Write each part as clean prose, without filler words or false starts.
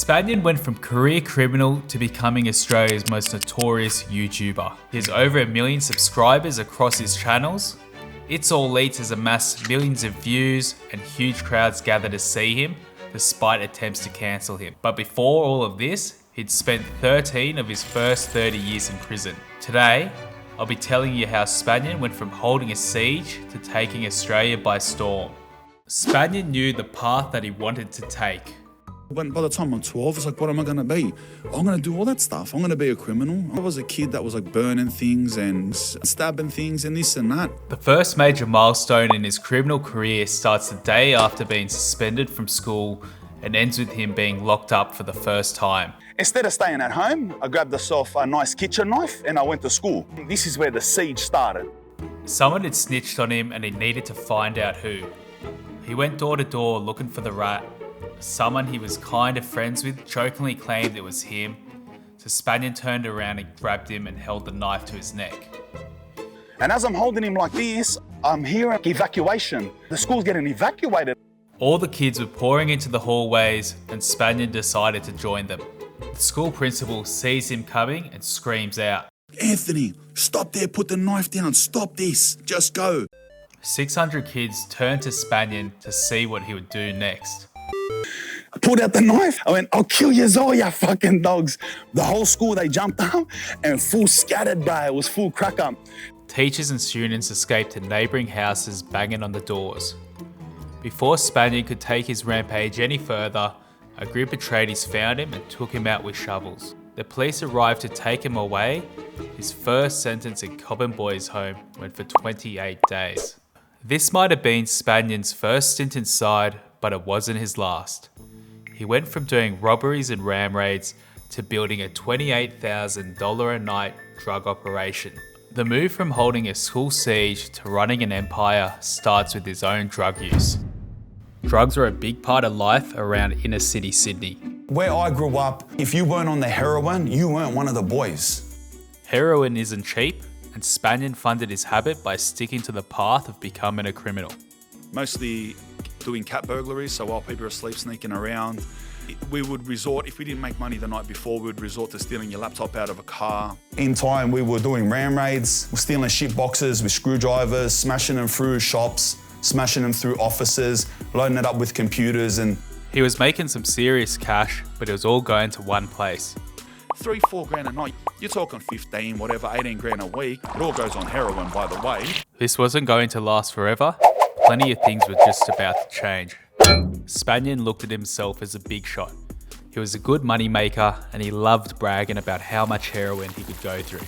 Spaniard went from career criminal to becoming Australia's most notorious YouTuber. He has over 1 million subscribers across his channels. It's All Eats has amassed millions of views and huge crowds gather to see him, despite attempts to cancel him. But before all of this, he'd spent 13 of his first 30 years in prison. Today, I'll be telling you how Spaniard went from holding a siege to taking Australia by storm. Spaniard knew the path that he wanted to take. When by the time I'm 12, it's like, what am I going to be? I'm going to do all that stuff. I'm going to be a criminal. I was a kid that was like burning things and stabbing things and this and that. The first major milestone in his criminal career starts the day after being suspended from school and ends with him being locked up for the first time. Instead of staying at home, I grabbed myself a nice kitchen knife and I went to school. This is where the siege started. Someone had snitched on him and he needed to find out who. He went door to door looking for the rat. Someone he was kind of friends with jokingly claimed it was him, so Spaniard turned around and grabbed him and held the knife to his neck. And as I'm holding him like this, I'm hearing evacuation. The school's getting evacuated. All the kids were pouring into the hallways and Spaniard decided to join them. The school principal sees him coming and screams out, Anthony, stop there, put the knife down, stop this, just go. 600 kids turned to Spaniard to see what he would do next. I pulled out the knife. I went, I'll kill you all, you fucking dogs. The whole school, they jumped up and full scattered, bro. It was full crack up. Teachers and students escaped to neighbouring houses banging on the doors. Before Spaniard could take his rampage any further, a group of tradies found him and took him out with shovels. The police arrived to take him away. His first sentence in Cobham Boys' Home went for 28 days. This might have been Spaniard's first stint inside, but it wasn't his last. He went from doing robberies and ram raids to building a $28,000 a night drug operation. The move from holding a school siege to running an empire starts with his own drug use. Drugs were a big part of life around inner city Sydney. Where I grew up, if you weren't on the heroin, you weren't one of the boys. Heroin isn't cheap, and Spaniard funded his habit by sticking to the path of becoming a criminal. Mostly doing cat burglaries, so while people are asleep sneaking around, we would resort, if we didn't make money the night before, we would resort to stealing your laptop out of a car. In time, we were doing ram raids, stealing shit boxes with screwdrivers, smashing them through shops, smashing them through offices, loading it up with computers and... He was making some serious cash, but it was all going to one place. 3-4 grand a night. You're talking 15, whatever, 18 grand a week. It all goes on heroin, by the way. This wasn't going to last forever. Plenty of things were just about to change. Spaniard looked at himself as a big shot. He was a good money maker and he loved bragging about how much heroin he could go through.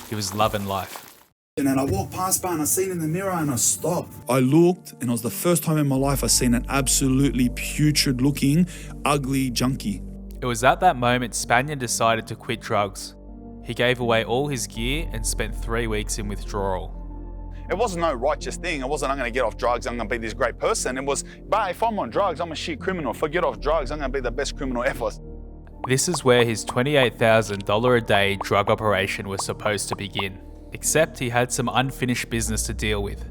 He was loving life. And then I walked past by and I seen in the mirror and I stopped. I looked and it was the first time in my life I seen an absolutely putrid looking, ugly junkie. It was at that moment Spaniard decided to quit drugs. He gave away all his gear and spent 3 weeks in withdrawal. It wasn't no righteous thing. It wasn't, I'm going to get off drugs, I'm going to be this great person. It was, but if I'm on drugs, I'm a shit criminal. If I get off drugs, I'm going to be the best criminal ever. This is where his $28,000 a day drug operation was supposed to begin. Except he had some unfinished business to deal with.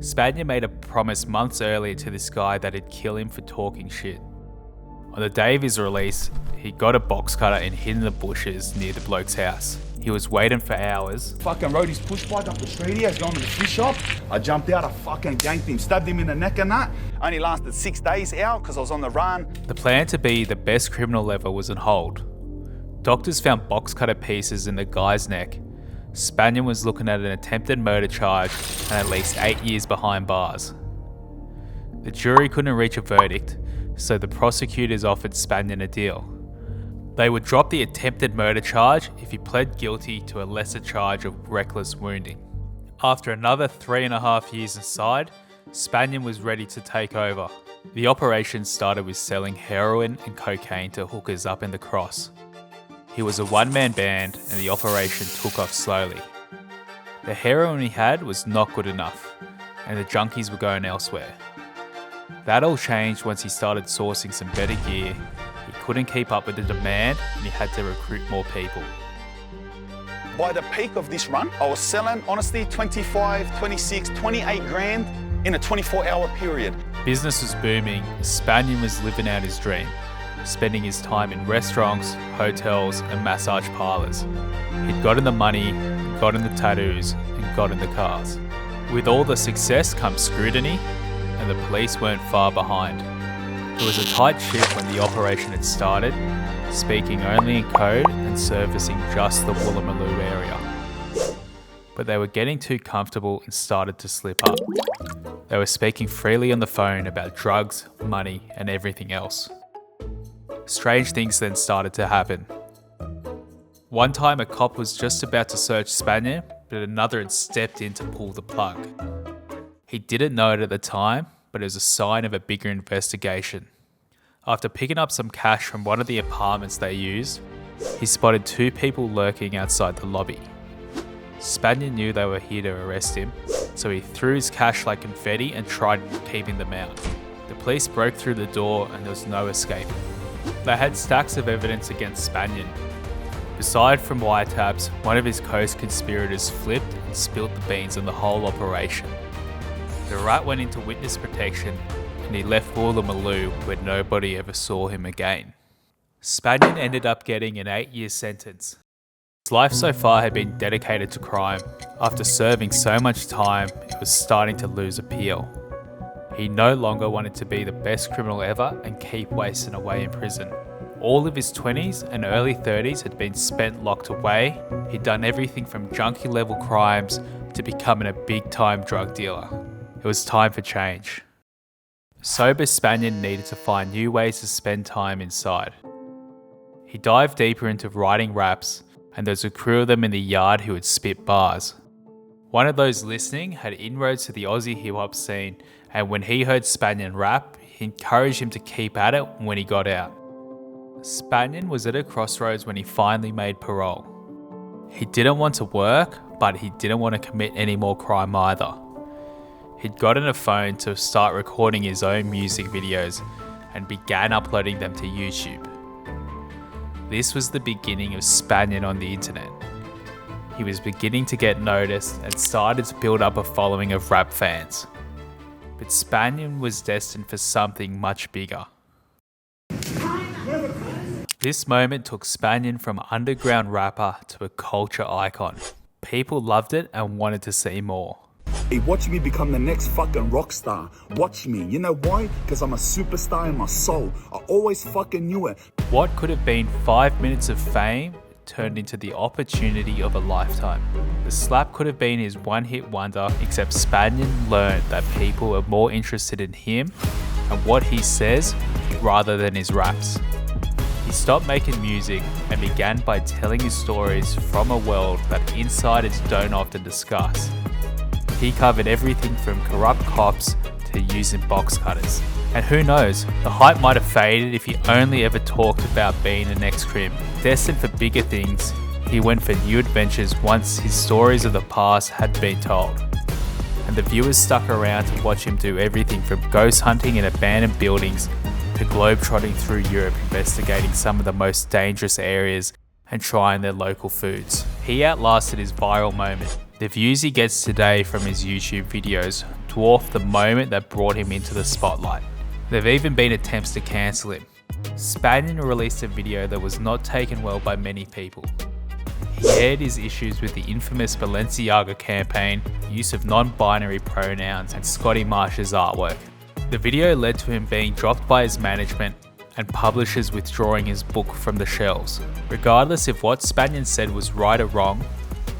Spaniard made a promise months earlier to this guy that he'd kill him for talking shit. On the day of his release, he got a box cutter and hid in the bushes near the bloke's house. He was waiting for hours. Fucking rode his push bike up the street here, he's going to the fish shop. I jumped out, I fucking ganked him, stabbed him in the neck and that. Only lasted 6 days out because I was on the run. The plan to be the best criminal ever was on hold. Doctors found box cutter pieces in the guy's neck. Spaniard was looking at an attempted murder charge and at least 8 years behind bars. The jury couldn't reach a verdict, so the prosecutors offered Spaniard a deal. They would drop the attempted murder charge if he pled guilty to a lesser charge of reckless wounding. After another 3.5 years inside, Spaniard was ready to take over. The operation started with selling heroin and cocaine to hookers up in the Cross. He was a one-man band and the operation took off slowly. The heroin he had was not good enough, and the junkies were going elsewhere. That all changed once he started sourcing some better gear. He couldn't keep up with the demand and he had to recruit more people. By the peak of this run, I was selling, honestly, 25, 26, 28 grand in a 24-hour period. Business was booming, Spaniard was living out his dream. spending his time in restaurants, hotels, and massage parlours. He'd gotten the money, gotten the tattoos, and gotten the cars. With all the success comes scrutiny, and the police weren't far behind. It was a tight ship when the operation had started, speaking only in code and servicing just the Woolloomooloo area. But they were getting too comfortable and started to slip up. They were speaking freely on the phone about drugs, money, and everything else. Strange things then started to happen. One time a cop was just about to search Spaniard, but another had stepped in to pull the plug. He didn't know it at the time, but it was a sign of a bigger investigation. After picking up some cash from one of the apartments they used, he spotted two people lurking outside the lobby. Spaniard knew they were here to arrest him, so he threw his cash like confetti and tried keeping them out. The police broke through the door and there was no escape. They had stacks of evidence against Spaniard. Aside from wiretaps, one of his co-conspirators flipped and spilt the beans on the whole operation. The rat went into witness protection and he left Woolloomooloo where nobody ever saw him again. Spaniard ended up getting an 8-year sentence. His life so far had been dedicated to crime. After serving so much time, it was starting to lose appeal. He no longer wanted to be the best criminal ever and keep wasting away in prison. All of his 20s and early 30s had been spent locked away. He'd done everything from junkie level crimes to becoming a big time drug dealer. It was time for change. Sober Spaniard needed to find new ways to spend time inside. He dived deeper into writing raps, and there was a crew of them in the yard who would spit bars. One of those listening had inroads to the Aussie hip-hop scene, and when he heard Spaniard rap, he encouraged him to keep at it when he got out. Spaniard was at a crossroads when he finally made parole. He didn't want to work, but he didn't want to commit any more crime either. He'd gotten a phone to start recording his own music videos and began uploading them to YouTube. This was the beginning of Spaniard on the internet. He was beginning to get noticed and started to build up a following of rap fans. But Spaniard was destined for something much bigger. This moment took Spaniard from underground rapper to a culture icon. People loved it and wanted to see more. Hey, watch me become the next fucking rock star. Watch me. You know why? Because I'm a superstar in my soul. I always fucking knew it. What could have been 5 minutes of fame turned into the opportunity of a lifetime. The slap could have been his one-hit wonder, except Spaniard learned that people are more interested in him and what he says rather than his raps. He stopped making music and began by telling his stories from a world that insiders don't often discuss. He covered everything from corrupt cops to using box cutters. And who knows, the hype might have faded if he only ever talked about being an ex-crim. Destined for bigger things, he went for new adventures once his stories of the past had been told. And the viewers stuck around to watch him do everything from ghost hunting in abandoned buildings to globe-trotting through Europe investigating some of the most dangerous areas and trying their local foods. He outlasted his viral moment. The views he gets today from his YouTube videos dwarf the moment that brought him into the spotlight. There have even been attempts to cancel him. Spaniard released a video that was not taken well by many people. He aired his issues with the infamous Balenciaga campaign, use of non-binary pronouns, and Scotty Marsh's artwork. The video led to him being dropped by his management and publishers withdrawing his book from the shelves. Regardless if what Spaniard said was right or wrong,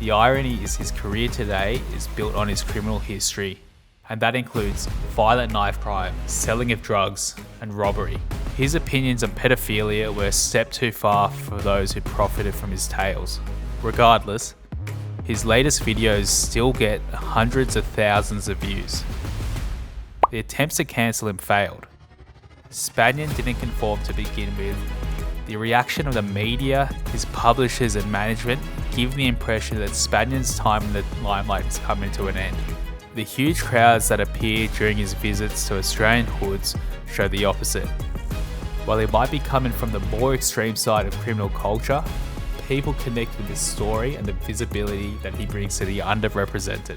the irony is his career today is built on his criminal history, and that includes violent knife crime, selling of drugs, and robbery. His opinions on pedophilia were a step too far for those who profited from his tales. Regardless, his latest videos still get hundreds of thousands of views. The attempts to cancel him failed. Spaniard didn't conform to begin with. The reaction of the media, his publishers and management give the impression that Spaniard's time in the limelight is coming to an end. The huge crowds that appear during his visits to Australian hoods show the opposite. While he might be coming from the more extreme side of criminal culture, people connect with his story and the visibility that he brings to the underrepresented.